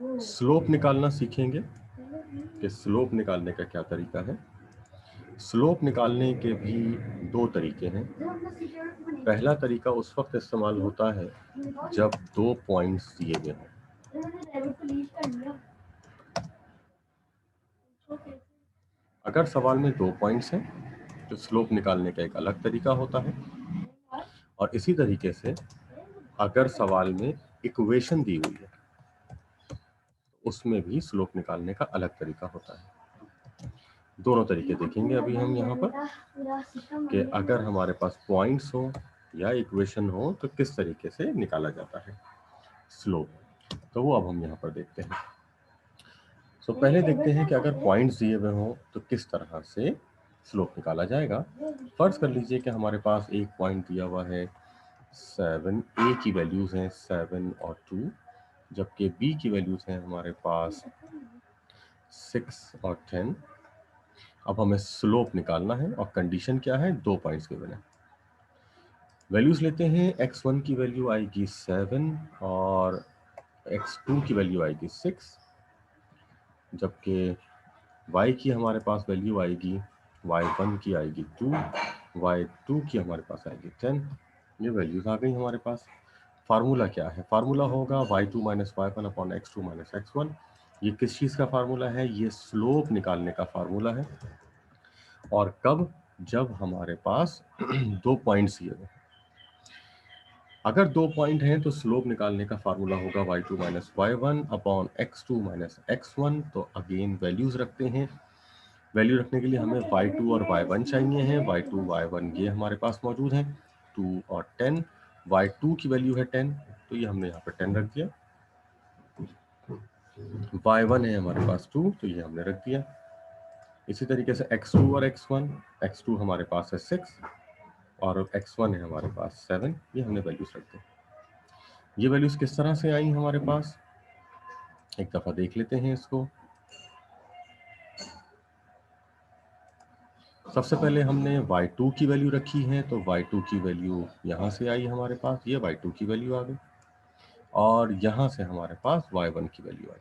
Slope निकालना सीखेंगे कि स्लोप निकालने का क्या तरीका है। स्लोप निकालने के भी दो तरीके हैं। पहला तरीका उस वक्त इस्तेमाल होता है जब दो पॉइंट्स दिए गए हों। अगर सवाल में दो पॉइंट्स हैं तो स्लोप निकालने का एक अलग तरीका होता है, और इसी तरीके से अगर सवाल में इक्वेशन दी हुई है उसमें भी स्लोप निकालने का अलग तरीका होता है। दोनों तरीके देखेंगे अभी हम यहाँ पर कि अगर हमारे पास पॉइंट्स हो या इक्वेशन हो तो किस तरीके से निकाला जाता है स्लोप। तो वो अब हम यहाँ पर देखते हैं। तो पहले देखते हैं कि अगर पॉइंट्स दिए हुए हों तो किस तरह से स्लोप निकाला जाएगा। फर्ज कर लीजिए कि हमारे पास एक पॉइंट दिया हुआ है 7, ए की वैल्यूज हैं 7 और 2, जबकि बी की वैल्यूज हैं हमारे पास 6 और 10। अब हमें स्लोप निकालना है और कंडीशन क्या है, दो पॉइंट्स के बिना। वैल्यूज लेते हैं, x1 की वैल्यू आएगी 7 और x2 की वैल्यू आएगी 6, जबकि y की हमारे पास वैल्यू आएगी, y1 की आएगी 2, y2 की हमारे पास आएगी 10। ये वैल्यूज आ गई हमारे पास। फार्मूला क्या है, फार्मूला होगा y2 minus y1 upon x2 minus x1। ये किस चीज़ का फार्मूला है, ये स्लोप निकालने का फार्मूला है। और कब, जब हमारे पास दो पॉइंट्स दिए हुए। अगर दो पॉइंट हैं तो स्लोप निकालने का फार्मूला होगा y2 minus y1 upon x2 minus x1। तो अगेन वैल्यूज रखते हैं। वैल्यू रखने के लिए हमें y2 और y1 चाहिए हैं। y2 y1 ये हमारे पास मौजूद है, 2 और 10। y2 की वैल्यू है 10, तो ये हमने यहाँ पर 10 रख दिया। y1 है हमारे पास 2, तो ये हमने रख दिया। इसी तरीके से x2 और x1, x2 हमारे पास है 6 और x1 है हमारे पास 7। ये हमने वैल्यूज रख दी। ये वैल्यूज किस तरह से आई हमारे पास, एक दफा देख लेते हैं इसको। सबसे पहले हमने y2 की वैल्यू रखी है, तो y2 की वैल्यू यहाँ से आई हमारे पास, ये y2 की वैल्यू आ गई, और यहाँ से हमारे पास y1 की वैल्यू आई।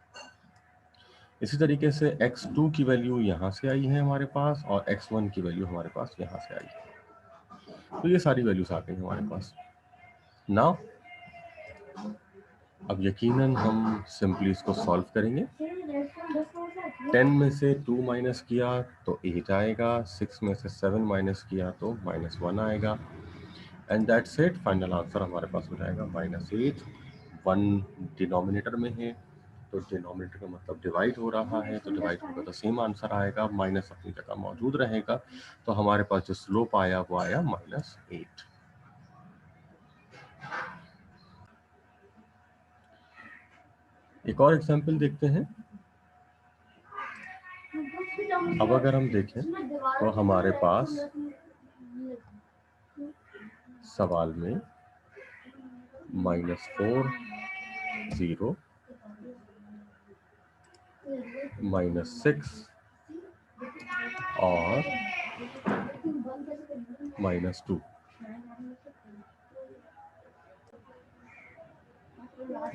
इसी तरीके से x2 की वैल्यू यहाँ से आई है हमारे पास, और x1 की वैल्यू हमारे पास यहाँ से आई है। तो ये सारी वैल्यूज आ गई हमारे पास। नाउ अब यकीनन हम सिंपली इसको सॉल्व करेंगे। 10 में से 2 माइनस किया तो 8 आएगा, 6 में से 7 माइनस किया तो -1 आएगा, and that's it. Final answer हमारे पास हो जाएगा -8। 1 डिनोमिनेटर में है तो डिनोमिनेटर का मतलब डिवाइड हो रहा है, तो डिवाइड होगा तो सेम आंसर आएगा, माइनस अपनी जगह मौजूद रहेगा। तो हमारे पास जो स्लोप आया वो आया -8। एक और एग्जाम्पल देखते हैं। अब अगर हम देखें तो हमारे पास सवाल में -4, 0, -6 और -2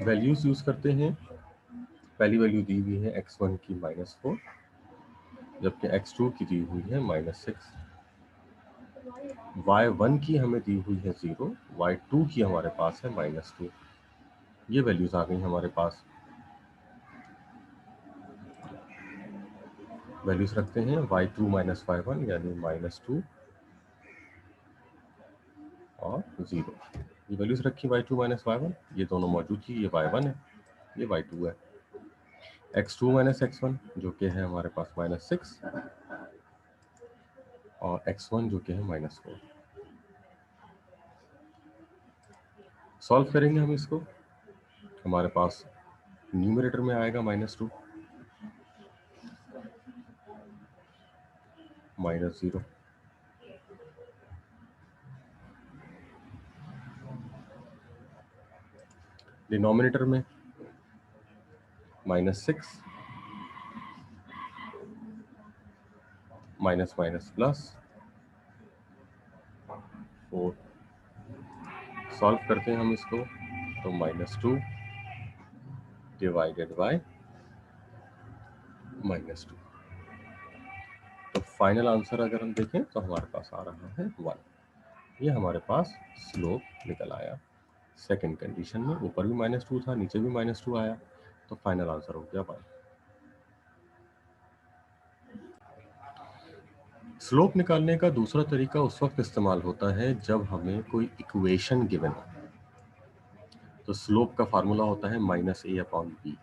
वैल्यूज यूज करते हैं। पहली वैल्यू दी हुई है x1 की -4, जबकि x2 की दी हुई है -6। y1 की हमें दी हुई है 0, y2 की हमारे पास है -2। ये वैल्यूज आ गई हमारे पास। वैल्यूज रखते हैं y2 माइनस y1 यानी -2 और 0। ये वैल्यूज रखी y2 माइनस y1, ये दोनों मौजूद थी, ये y1 है, ये y2 है। x2 माइनस x1 जो कि है हमारे पास -6 और x1 जो कि है -4। सॉल्व करेंगे हम इसको। हमारे पास न्यूमरेटर में आएगा -2, -0, डिनोमिनेटर में -6, माइनस माइनस प्लस 4। सॉल्व करते हैं हम इसको, तो -2 डिवाइडेड बाय -2। तो फाइनल आंसर अगर हम देखें तो हमारे पास आ रहा है 1। ये हमारे पास स्लोप निकल आया। सेकंड कंडीशन में ऊपर भी -2 था, नीचे भी -2 आया, तो फाइनल आंसर हो गया 1। स्लोप निकालने का दूसरा तरीका उस वक्त इस्तेमाल होता है जब हमें कोई इक्वेशन गिवन हो। तो स्लोप का फार्मूला होता है -a/b।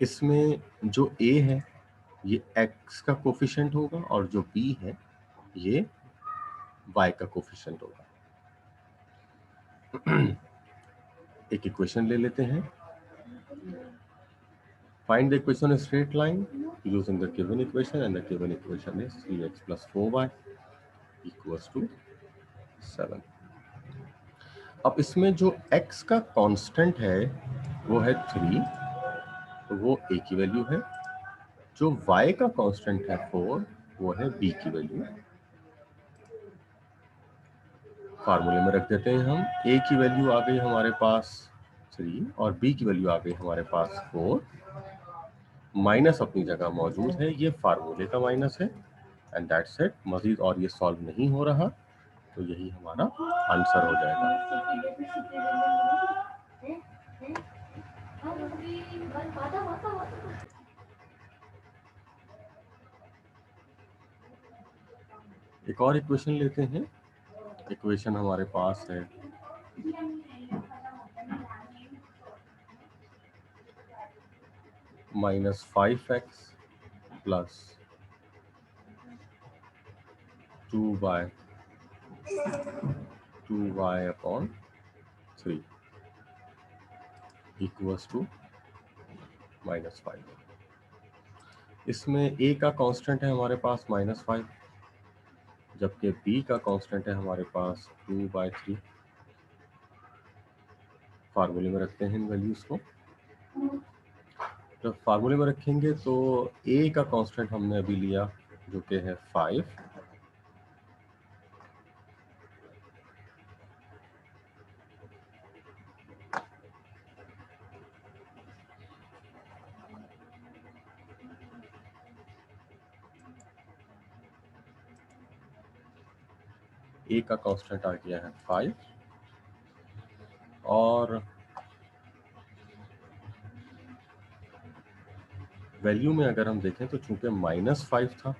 इसमें जो a है ये x का कोफिशिएंट होगा और जो b है ये y का कोफिशिएंट होगा। एक इक्वेशन ले लेते हैं। Find the equation of straight line using the given equation, and the given equation is 3x plus 4y equals to 7। अब इसमें जो x का कांस्टेंट है वो है 3, तो वो a की वैल्यू है। जो y का कांस्टेंट है 4, वो है b की वैल्यू। फार्मूले में रख देते हैं हम। a की वैल्यू आ गई हमारे पास 3 और b की वैल्यू आ गई हमारे पास 4। माइनस अपनी जगह मौजूद है, ये फार्मूले का माइनस है, एंड दैट्स इट। मजीद और ये सॉल्व नहीं हो रहा, तो यही हमारा आंसर हो जाएगा। एक और इक्वेशन लेते हैं। इक्वेशन हमारे पास है -5x plus 2y upon 3 equals to -5। इसमें a का कांस्टेंट है हमारे पास -5, जबकि b का कांस्टेंट है हमारे पास 2/3। फार्मूले में रखते हैं इन वैल्यूज को। जब फार्मूले में रखेंगे तो a का कांस्टेंट हमने अभी लिया जो कि है 5, a का कांस्टेंट आ गया है 5, और वैल्यू में अगर हम देखें तो चूंकि -5 था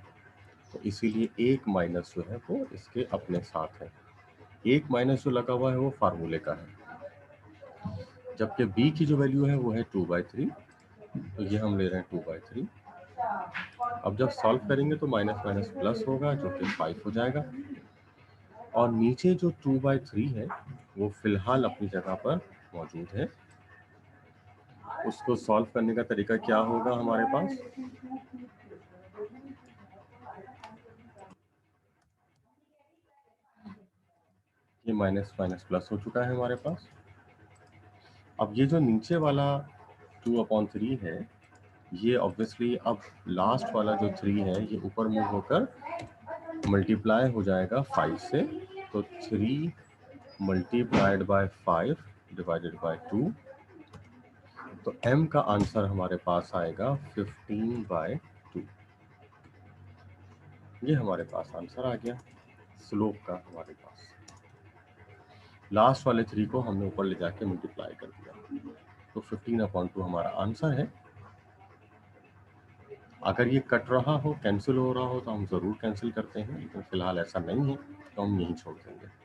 तो इसीलिए एक माइनस जो है वो इसके अपने साथ है। एक माइनस जो लगा हुआ है वो फार्मूले का है, जबकि b की जो वैल्यू है वो है 2/3, तो ये हम ले रहे हैं 2/3। अब जब सॉल्व करेंगे तो माइनस माइनस प्लस होगा जो कि 5 हो जाएगा, और नीचे जो 2/3 है वो फिलहाल अपनी जगह पर मौजूद है। उसको सॉल्व करने का तरीका क्या होगा हमारे पास? ये माइनस माइनस प्लस हो चुका है हमारे पास। अब ये जो नीचे वाला 2/3 है ये ऑब्वियसली अब लास्ट वाला जो 3 है ये ऊपर मूव होकर मल्टीप्लाई हो जाएगा 5 से, तो 3 मल्टीप्लाइड बाय 5 डिवाइडेड बाय 2, तो m का आंसर हमारे पास आएगा 15/2। ये हमारे पास आंसर आ गया स्लोप का। हमारे पास लास्ट वाले 3 को हमने ऊपर ले जाके मल्टीप्लाई कर दिया, तो 15/2 हमारा आंसर है। अगर ये कट रहा हो, कैंसिल हो रहा हो, तो हम ज़रूर कैंसिल करते हैं, लेकिन फिलहाल ऐसा नहीं है तो हम यहीं छोड़ देंगे।